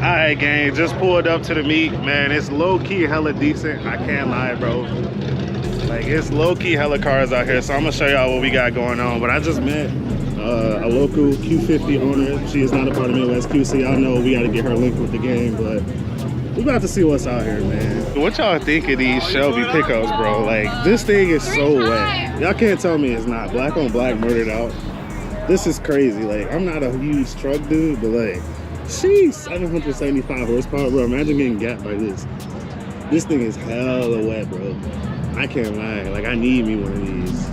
Alright, gang, just pulled up to the meet, man. It's low-key hella decent. I can't lie, bro. Like, it's low-key hella cars out here, so I'm gonna show y'all what we got going on. But I just met a local Q50 owner. She is not a part of Midwest Q, so y'all know we gotta get her linked with the game, but we about to see what's out here, man. What y'all think of these Shelby pickups, bro? Like, this thing is so wet. Y'all can't tell me it's not. Black on black, murdered out. This is crazy. Like, I'm not a huge truck dude, but like, sheesh, 775 horsepower, bro. Imagine getting gapped by this. This thing is hella wet, bro. I can't lie. Like, I need me one of these.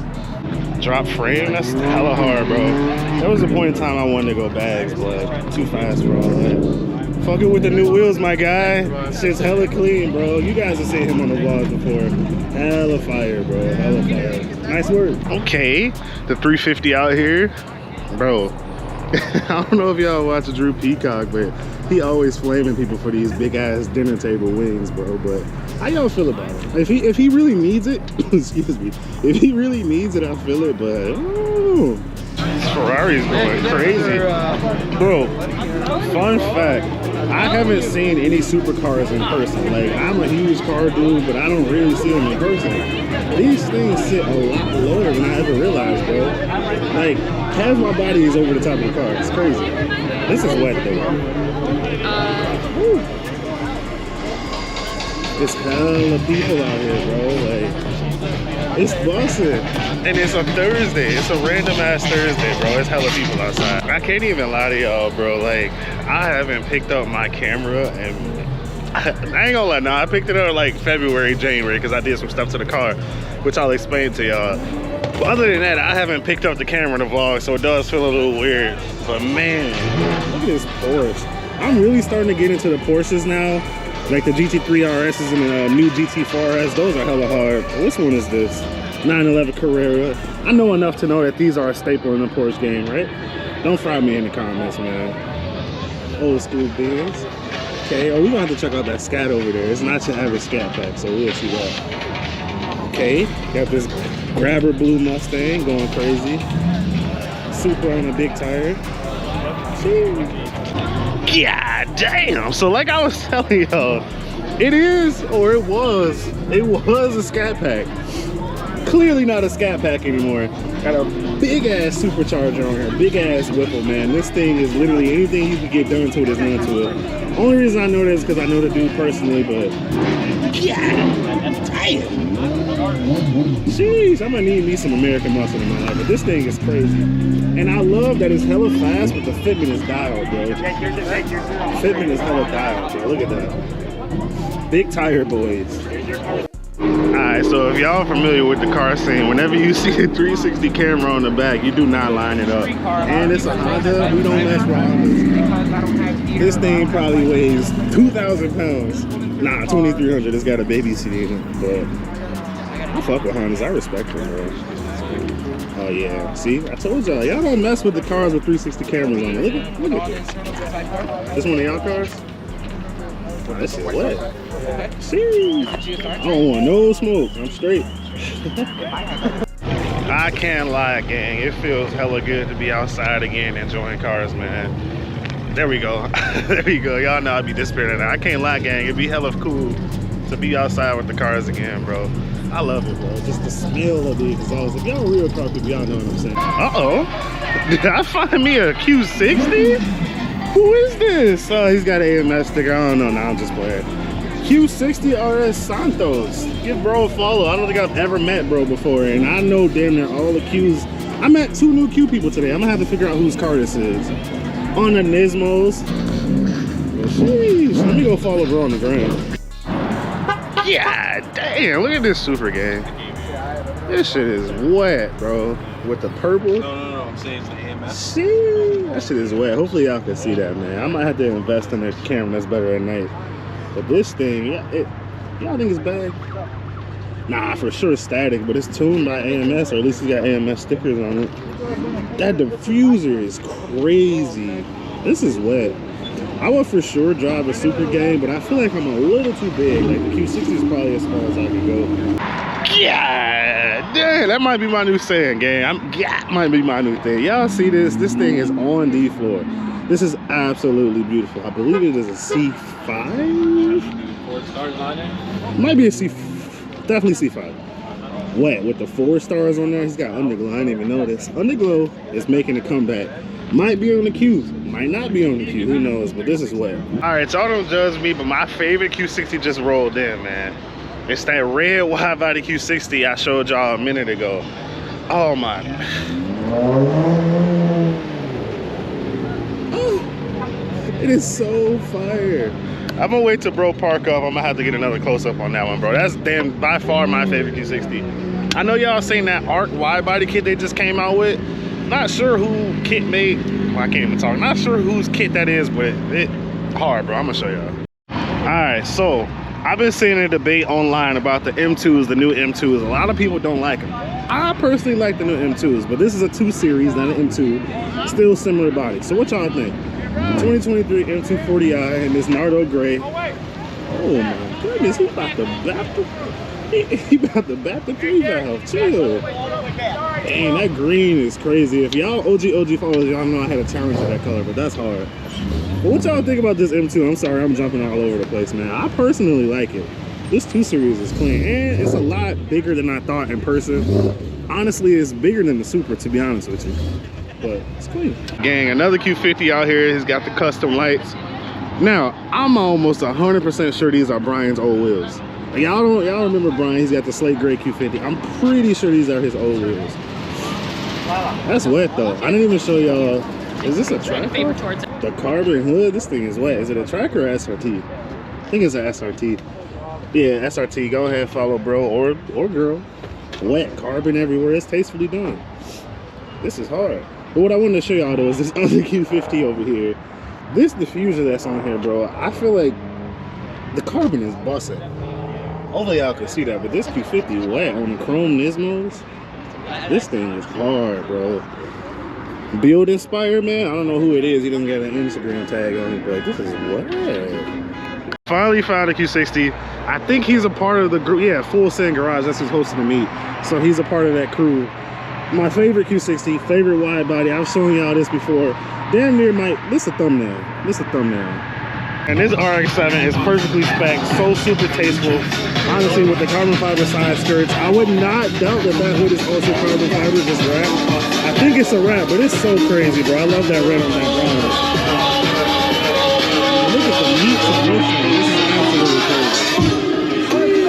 Drop frame? That's hella hard, bro. There was a point in time I wanted to go bags, but too fast for all that. Fucking with the new wheels, my guy. Shit's hella clean, bro. You guys have seen him on the vlogs before. Hella fire, bro. Hella fire. Nice work. Okay, the 350 out here. Bro, I don't know if y'all watch Drew Peacock, but he always flaming people for these big ass dinner table wings, bro. But how y'all feel about it? If he really needs it, excuse me, if he really needs it, I feel it. But ooh, Ferrari's going crazy, bro. Fun fact: I haven't seen any supercars in person. Like, I'm a huge car dude, but I don't really see them in person. These things sit a lot lower than I ever realized, bro. Like, half my body is over the top of the car. It's crazy. This is wet though. Woo. It's hella people out here, bro. Like, it's busting. And it's a Thursday. It's a random ass Thursday, bro. It's hella people outside. I can't even lie to y'all, bro. Like, I haven't picked up my camera and I ain't gonna lie, I picked it up like February, January, because I did some stuff to the car, which I'll explain to y'all. But other than that, I haven't picked up the camera in the vlog, so it does feel a little weird. But man, look at this Porsche. I'm really starting to get into the Porsches now. Like the GT3 RSs and the new GT4 RS, those are hella hard. Which one is this? 911 Carrera. I know enough to know that these are a staple in the Porsche game, right? Don't fry me in the comments, man. Old school Benz. Okay, oh, we're gonna have to check out that Scat over there. It's not your average Scat pack, so we'll see that. Okay, got this Grabber blue Mustang going crazy. Super on a big tire. God damn! So like I was telling y'all, it was a Scat pack. Clearly not a Scat pack anymore. Got a big ass supercharger on here, big ass Whipple, man. This thing is literally anything you can get done to it is done to it. Only reason I know this is because I know the dude personally, but yeah, damn. Jeez, I'm gonna need me some American muscle in my life, but this thing is crazy. And I love that it's hella fast, but the fitment is dialed, bro. Fitment is hella dialed, bro. Look at that. Big tire boys. Alright, so if y'all are familiar with the car scene, whenever you see a 360 camera on the back, you do not line it up. And it's a Honda, we don't mess with Hondas. This thing probably weighs 2,000 pounds. Nah, 2,300, it's got a baby seat in it, but I fuck with Hondas, I respect them, bro. Oh yeah, see, I told y'all, y'all don't mess with the cars with 360 cameras on it. Look at this. This one of y'all cars? Oh, this shit wet. See, I don't want no smoke. I'm straight. I can't lie, gang. It feels hella good to be outside again, enjoying cars, man. There we go. There we go. Y'all know I be this spirit. I can't lie, gang. It'd be hella cool to be outside with the cars again, bro. I love it, bro. Just the smell of the exhaust. If y'all real car people, y'all know what I'm saying. Uh-oh. Did I find me a Q60? Who is this? Oh, he's got an AMS sticker. I don't know. Nah, I'm just playing. Q60 RS Santos. Give bro a follow. I don't think I've ever met bro before, and I know damn near all the Qs. I met 2 new Q people today. I'm gonna have to figure out whose car this is. On the Nismos. Well, sheesh. Let me go follow bro on the ground. Yeah, damn. Look at this super gang. This shit is wet, bro. With the purple. No, I'm saying it's the AMS. See, that shit is wet. Hopefully y'all can see that, man. I might have to invest in a camera that's better at night. But this thing, y'all think it's bad? Nah, for sure it's static, but it's tuned by AMS, or at least it's got AMS stickers on it. That diffuser is crazy. This is wet. I would for sure drive a super gang, but I feel like I'm a little too big. Like the Q60 is probably as far as I can go. Yeah, damn, that might be my new saying, gang. Might be my new thing. Y'all see this? This thing is on the floor. This is absolutely beautiful. I believe it is a C5. 4 stars on it. Might be a C, definitely C5. Wet with the 4 stars on there. He's got underglow. I didn't even know this. Underglow is making a comeback. Might be on the Q, might not be on the Q. Who knows? But this is wet. All right, y'all don't judge me, but my favorite Q60 just rolled in, man. It's that red wide body Q60 I showed y'all a minute ago. Oh my. Oh, it is so fire. I'm gonna wait till bro park up. I'm gonna have to get another close up on that one, bro. That's damn by far my favorite Q60. I know y'all seen that ARC wide body kit they just came out with. Not sure who kit made. Well, I can't even talk. Not sure whose kit that is, but it hard, bro. I'm gonna show y'all. All right, so I've been seeing a debate online about the M2s, the new M2s. A lot of people don't like them. I personally like the new M2s, but this is a 2 Series, not an M2. Still similar body. So what y'all think? 2023 M240i and this Nardo Gray. Oh my goodness, he about to bap the, he about to bap the 3 valve. Chill. Dang, that green is crazy. If y'all OG followers, y'all know I had a challenge with that color, but that's hard. But what y'all think about this M2? I'm sorry, I'm jumping all over the place, man. I personally like it. This 2 Series is clean, and it's a lot bigger than I thought in person. Honestly, it's bigger than the Super, to be honest with you. But it's clean. Gang, another Q50 out here. He's got the custom lights. Now, I'm almost 100% sure these are Brian's old wheels. Y'all remember Brian? He's got the slate gray Q50. I'm pretty sure these are his old wheels. That's wet though. I didn't even show y'all. Is this a tracker? The carbon hood. This thing is wet. Is it a tracker or SRT? I think it's an SRT. Yeah, SRT. Go ahead, follow bro or girl. Wet carbon everywhere. It's tastefully done. This is hard. But what I wanted to show y'all though is this other Q50 over here. This diffuser that's on here, bro. I feel like the carbon is busting. Hopefully y'all can see that, but this Q50 wet on the chrome Nismos. This thing is hard, bro. Build Inspire, man. I don't know who it is. He doesn't got an Instagram tag on it, but this is wet. Finally found a Q60. I think he's a part of the group. Yeah, Full Send Garage. That's who's hosting the meet. So he's a part of that crew. My favorite Q60, favorite wide body. I've shown y'all this before. Damn near this a thumbnail. This a thumbnail. And this RX-7 is perfectly spec'd, so super tasteful. Honestly, with the carbon fiber side skirts, I would not doubt that hood is also carbon fiber, just wrap. I think it's a wrap, but it's so crazy, bro. I love that red on that brown. Look at the meat of this thing. This is absolutely crazy.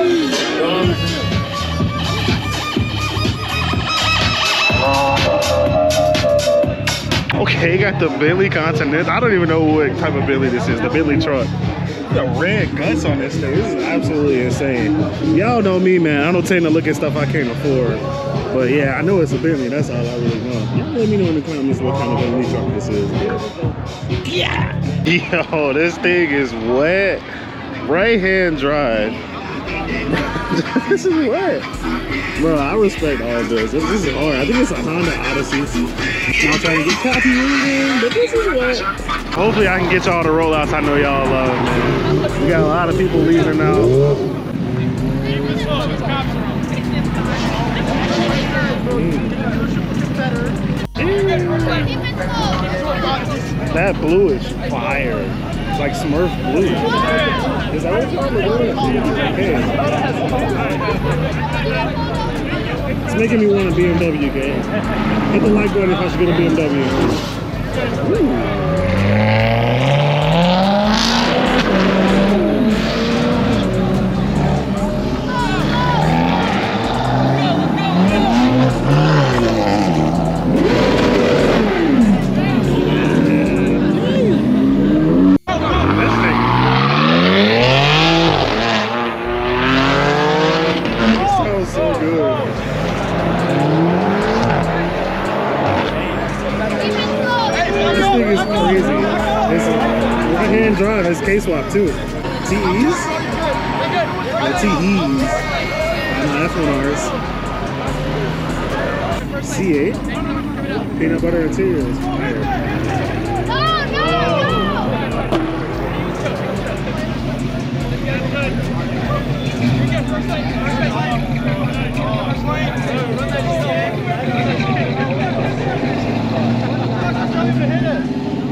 Okay, got the Bentley Continental. I don't even know what type of Bentley this is. The Bentley truck. The red guts on this thing. This is absolutely insane. Y'all know me, man. I don't tend to look at stuff I can't afford. But yeah, I know it's a Bentley. That's all I really know. Y'all let me know in the comments what kind of Bentley truck this is. Yeah. Yo, this thing is wet. Right hand drive. This is wet. Bro, I respect all this. This is hard. I think it's a Honda Odyssey. I'm trying to get copyrighted, but this is wet. Hopefully I can get y'all the rollouts I know y'all love, man. We got a lot of people leaving now. That blue is fire. It's like Smurf blue. Is that what it's called? It's making me want a BMW, gang. Hit the like button if I should get a BMW. Drive has K-Swap too. TEs? The TEs. That's one ours. C8. Peanut butter interior is fire.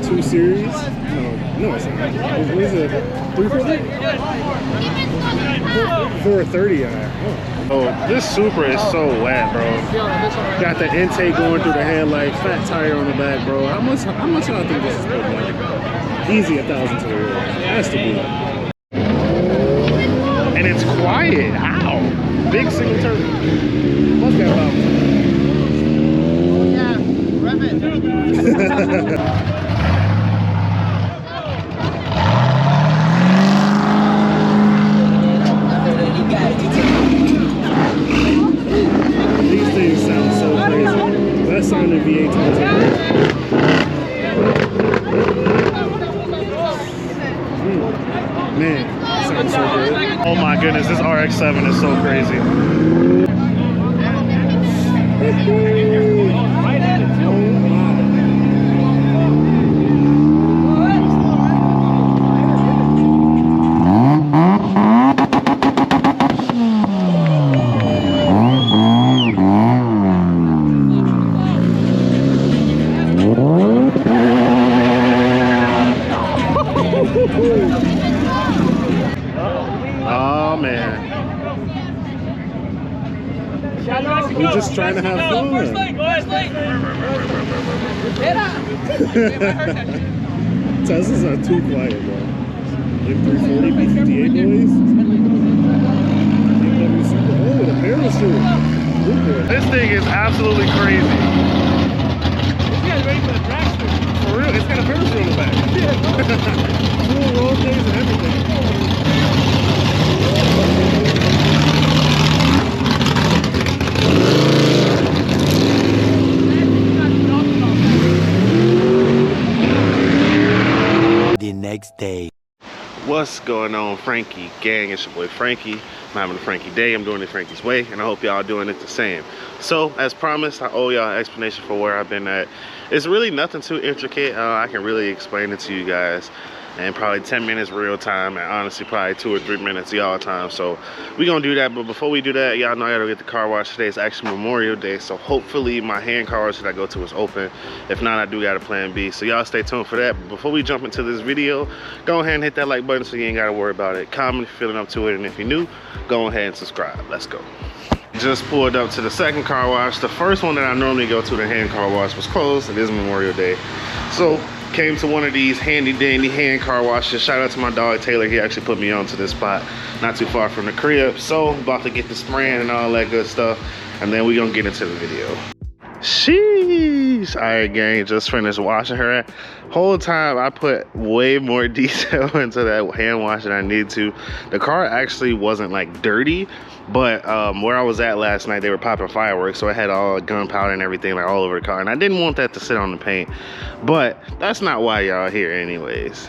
Two Series. What is it? 340? 430. Oh, this Supra is so wet, bro. Got the intake going through the headlights, fat tire on the back, bro. How much y'all think this is putting out? Easy 1,000 to the wheel. Has to be. And it's quiet. How? Big single turbo. Must got about. Yeah, rev it. These things sound so crazy. That sounded V8 turbo. Man, that sounds so good. Oh my goodness, this RX-7 is so crazy. Oh man. We're just trying to have fun. Teslas are too quiet, bro. Like 340, B58 noise. Oh, the parachute. This thing is absolutely crazy. You guys ready for the dragster? For real, it's got a parachute on the back. Full roll things and everything. The next day. What's going on, Frankie gang? It's your boy Frankie. I'm having a Frankie day. I'm doing it Frankie's way, and I hope y'all doing it the same. So as promised, I owe y'all an explanation for where I've been at. It's really nothing too intricate. I can really explain it to you guys in probably 10 minutes real time, and honestly probably 2 or 3 minutes y'all time. So we gonna do that, but before we do that, y'all know I gotta get the car wash today. It's actually Memorial Day, so hopefully my hand car wash that I go to is open. If not, I do got a plan B, so y'all stay tuned for that. But before we jump into this video, go ahead and hit that like button so you ain't gotta worry about it. Comment if you're feeling up to it, and if you're new, go ahead and subscribe. Let's go. Just pulled up to the second car wash. The first one that I normally go to, the hand car wash, was closed. It is Memorial Day, so came to one of these handy dandy hand car washes. Shout out to my dog Taylor. He actually put me onto this spot not too far from the crib. So about to get the spraying and all that good stuff, and then we gonna get into the video. Sheesh. All right, gang, just finished washing her. Whole time I put way more detail into that hand wash than I need to. The car actually wasn't like dirty, but where I was at last night, they were popping fireworks, so I had all gunpowder and everything like all over the car, and I didn't want that to sit on the paint, but that's not why y'all here anyways.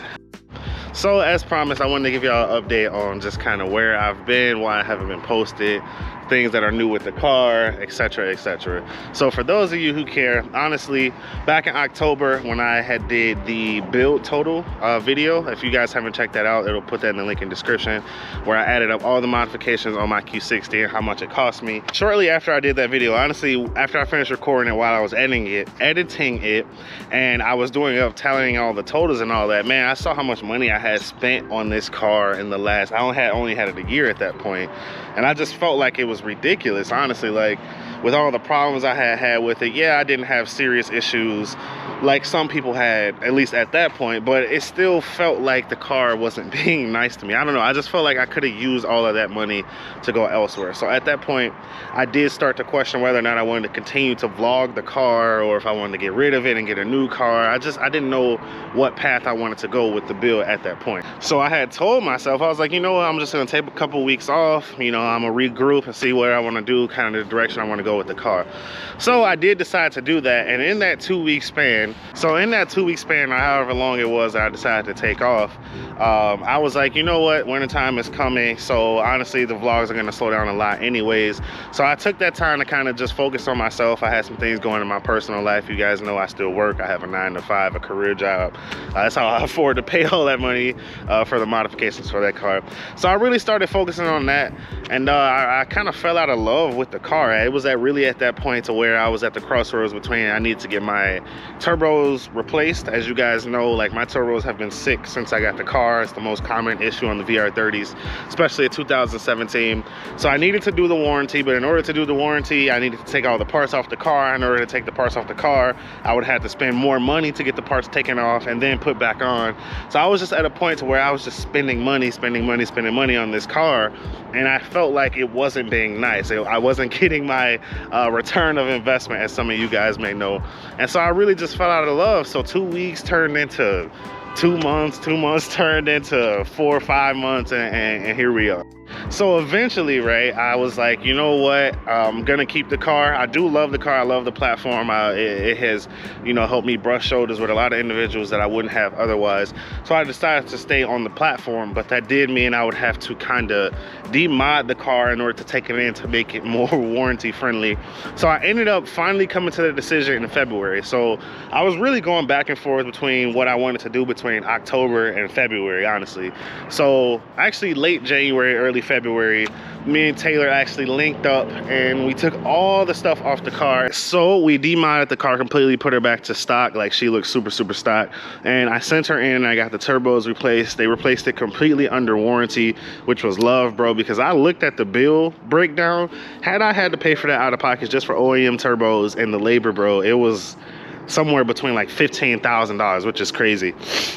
So as promised, I wanted to give y'all an update on just kind of where I've been, why I haven't been posted, things that are new with the car, etc, etc. So for those of you who care, honestly, back in October when I had did the build total video, if you guys haven't checked that out, it'll put that in the link in the description, where I added up all the modifications on my Q60 and how much it cost me. Shortly after I did that video, honestly, after I finished recording it, while I was editing it, and I was doing up tallying all the totals and all that, man, I saw how much money I had spent on this car in the last, I only had it a year at that point, and I just felt like it was ridiculous, honestly. Like, with all the problems I had with it, yeah, I didn't have serious issues like some people had, at least at that point, but it still felt like the car wasn't being nice to me. I don't know, I just felt like I could have used all of that money to go elsewhere. So at that point, I did start to question whether or not I wanted to continue to vlog the car, or if I wanted to get rid of it and get a new car. I didn't know what path I wanted to go with the build at that point. So I had told myself, I was like, you know what, I'm just gonna take a couple weeks off, you know, I'm gonna regroup and see what I want to do, kind of the direction I want to go with the car. So I did decide to do that, and in that 2-week span, or however long it was that I decided to take off, I was like, you know what, wintertime is coming, so honestly the vlogs are going to slow down a lot anyways. So I took that time to kind of just focus on myself. I had some things going in my personal life. You guys know I still work. I have a 9-to-5, a career job. That's how I afford to pay all that money for the modifications for that car. So I really started focusing on that, and I kind of fell out of love with the car. It was really at that point to where I was at the crossroads between I need to get my turbo turbos replaced. As you guys know, like my turbos have been sick since I got the car. It's the most common issue on the VR30s, especially a 2017. So I needed to do the warranty, but in order to do the warranty, I needed to take all the parts off the car. In order to take the parts off the car, I would have to spend more money to get the parts taken off and then put back on. So I was just at a point to where I was just spending money on this car, and I felt like it wasn't being nice. I wasn't getting my return of investment, as some of you guys may know. And so I really just fell out of love. So 2 weeks turned into 2 months, 2 months turned into 4 or 5 months, and here we are. So eventually, right, I was like, you know what, I'm gonna keep the car. I do love the car, I love the platform. It has, you know, helped me brush shoulders with a lot of individuals that I wouldn't have otherwise. So I decided to stay on the platform, but that did mean I would have to kind of demod the car in order to take it in to make it more warranty friendly. So I ended up finally coming to the decision in February. So I was really going back and forth between what I wanted to do between October and February, honestly. So actually late January, early February, me and Taylor actually linked up and we took all the stuff off the car. So we demodded the car completely, put her back to stock. Like, she looks super stock, and I sent her in and I got the turbos replaced. They replaced it completely under warranty, which was love, bro, because I looked at the bill breakdown. Had I had to pay for that out of pocket just for OEM turbos and the labor, bro, it was somewhere between like $15,000, which is crazy.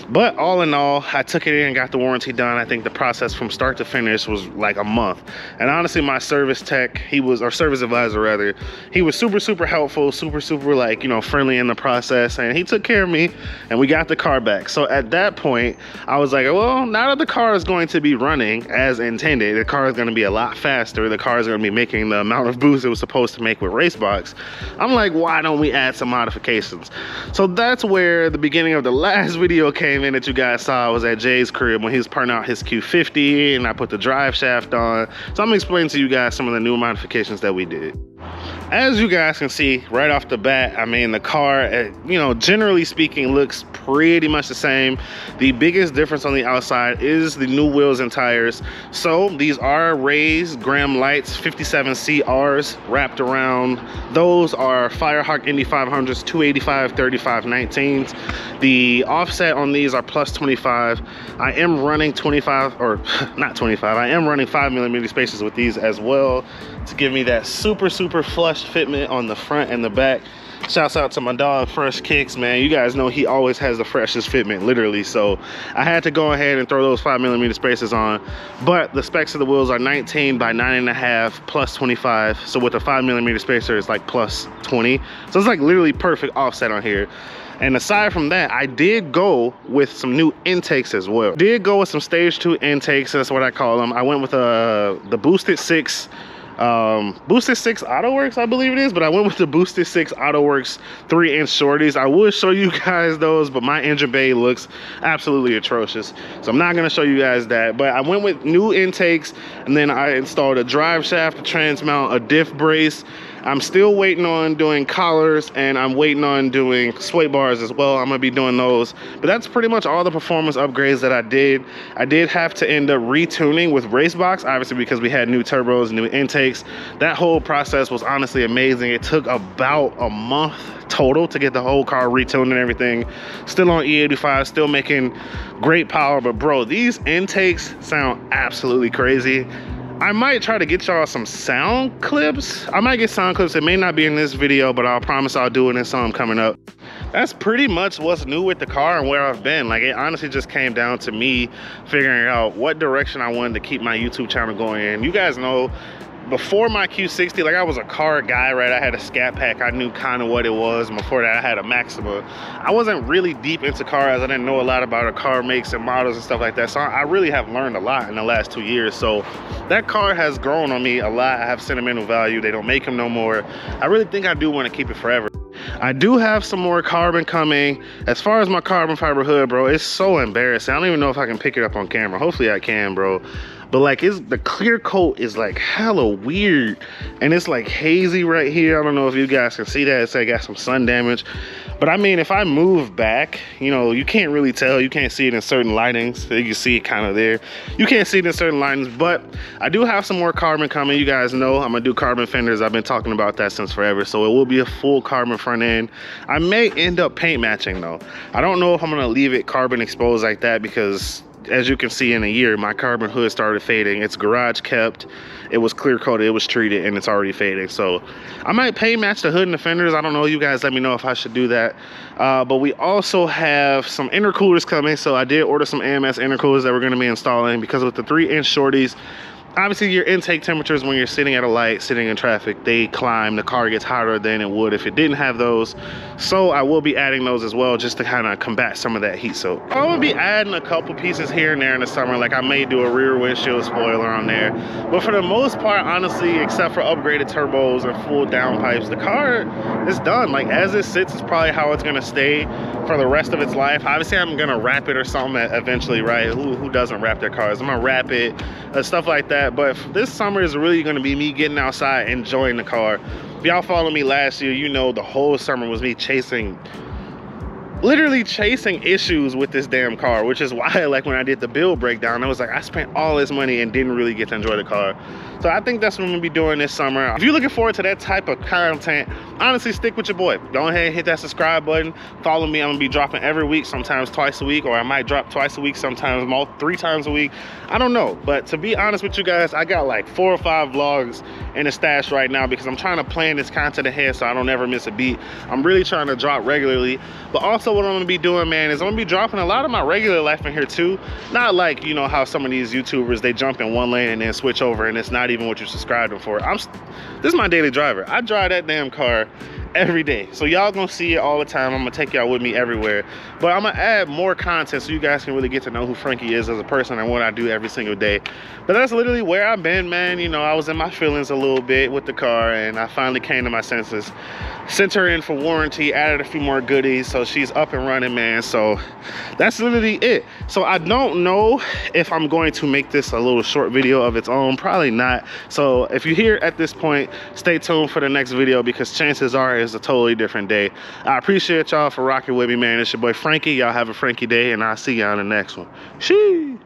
But all in all, I took it in and got the warranty done. I think the process from start to finish was like a month. And honestly, my service tech, or service advisor rather, he was super helpful, super like, you know, friendly in the process, and he took care of me and we got the car back. So at that point, I was like, well, now that the car is going to be running as intended, the car is going to be a lot faster, the car is going to be making the amount of boost it was supposed to make with Racebox, I'm like, why don't we add some modifications? So that's where the beginning of the last video came in that you guys saw. I was at Jay's crib when he was parting out his Q50 and I put the drive shaft on. So I'm gonna explain to you guys some of the new modifications that we did. As you guys can see right off the bat, I mean, the car, you know, generally speaking, looks pretty much the same. The biggest difference on the outside is the new wheels and tires. So these are raised Graham Lights 57 CRs wrapped around. Those are Firehawk Indy 500s 285 35 19s. The offset on these are plus 25. I am running 25, or not 25, I am running 5mm spacers with these as well to give me that super flush fitment on the front and the back. Shouts out to my dog Fresh Kicks, man. You guys know he always has the freshest fitment, literally. So I had to go ahead and throw those 5mm spacers on. But the specs of the wheels are 19 by 9.5 plus 25. So with a 5mm spacer, it's like plus 20. So it's like literally perfect offset on here. And aside from that, I did go with some new intakes as well. Did go with some stage 2 intakes, that's what I call them. I went with the Boosted 6 AutoWorks, I believe it is, but I went with the Boosted 6 AutoWorks 3-inch shorties. I would show you guys those, but my engine bay looks absolutely atrocious, so I'm not going to show you guys that. But I went with new intakes, and then I installed a drive shaft, a trans mount, a diff brace. I'm still waiting on doing collars, and I'm waiting on doing sway bars as well. I'm gonna be doing those, but that's pretty much all the performance upgrades that I did. I did have to end up retuning with Racebox, obviously, because we had new turbos, new intakes. That whole process was honestly amazing. It took about a month total to get the whole car retuned and everything. Still on E85, still making great power, but bro, these intakes sound absolutely crazy. I might try to get y'all some sound clips. I might get sound clips. It may not be in this video, but I'll promise I'll do it in some coming up. That's pretty much what's new with the car and where I've been. Like, it honestly just came down to me figuring out what direction I wanted to keep my YouTube channel going in. You guys know, before my Q60, like, I was a car guy, right? I had a Scat Pack. I knew kind of what it was. And before that, I had a Maxima. I wasn't really deep into cars. I didn't know a lot about the car makes and models and stuff like that. So I really have learned a lot in the last 2 years. So that car has grown on me a lot. I have sentimental value. They don't make them no more. I really think I do want to keep it forever. I do have some more carbon coming. As far as my carbon fiber hood, bro, it's so embarrassing. I don't even know if I can pick it up on camera. Hopefully I can, bro. But like, the clear coat is like hella weird, and it's like hazy right here. I don't know if you guys can see that. It's like got some sun damage, But I mean, if I move back, you know, you can't really tell. You can't see it in certain lightings. You can see it kind of there. You can't see it in certain lightings, but I do have some more carbon coming. You guys know I'm gonna do carbon fenders. I've been talking about that since forever. So it will be a full carbon front end. I may end up paint matching though. I don't know if I'm gonna leave it carbon exposed like that, because as you can see, in a year my carbon hood started fading. It's garage kept, it was clear coated, it was treated, and it's already fading. So I might paint match the hood and the fenders. I don't know, you guys let me know if I should do that. But we also have some intercoolers coming. So I did order some AMS intercoolers that we're going to be installing, because with the 3-inch shorties, obviously your intake temperatures when you're sitting at a light, sitting in traffic, they climb. The car gets hotter than it would if it didn't have those. So I will be adding those as well, just to kind of combat some of that heat soak. I will be adding a couple pieces here and there in the summer. Like I may do a rear windshield spoiler on there, but for the most part, honestly, except for upgraded turbos and full downpipes, the car is done. Like as it sits, it's probably how it's gonna stay for the rest of its life. Obviously I'm gonna wrap it or something eventually, right? Who doesn't wrap their cars? I'm gonna wrap it, stuff like that. But this summer is really going to be me getting outside, enjoying the car. If y'all followed me last year, you know the whole summer was me literally chasing issues with this damn car, which is why, like, when I did the build breakdown, I was like, I spent all this money and didn't really get to enjoy the car. So I think that's what I'm gonna be doing this summer. If you're looking forward to that type of content, honestly, stick with your boy. Go ahead and hit that subscribe button. Follow me. I'm gonna be dropping every week, sometimes twice a week, or I might drop twice a week, sometimes 3 times a week. I don't know. But to be honest with you guys, I got like 4 or 5 vlogs in the stash right now, because I'm trying to plan this content ahead so I don't ever miss a beat. I'm really trying to drop regularly. But also what I'm gonna be doing, man, is I'm gonna be dropping a lot of my regular life in here too. Not like, you know, how some of these YouTubers, they jump in one lane and then switch over and it's not even what you subscribed them for. This is my daily driver. I drive that damn car every day, so y'all gonna see it all the time. I'm gonna take y'all with me everywhere, but I'm gonna add more content so you guys can really get to know who Frankie is as a person and what I do every single day. But that's literally where I've been, man. You know, I was in my feelings a little bit with the car, and I finally came to my senses, sent her in for warranty, added a few more goodies, so she's up and running, man. So that's literally it. So I don't know if I'm going to make this a little short video of its own, probably not. So if you're here at this point, stay tuned for the next video, because chances are it's a totally different day. I appreciate y'all for rocking with me, man. It's your boy Frankie. Y'all have a Frankie day, and I'll see y'all in the next one. Shee.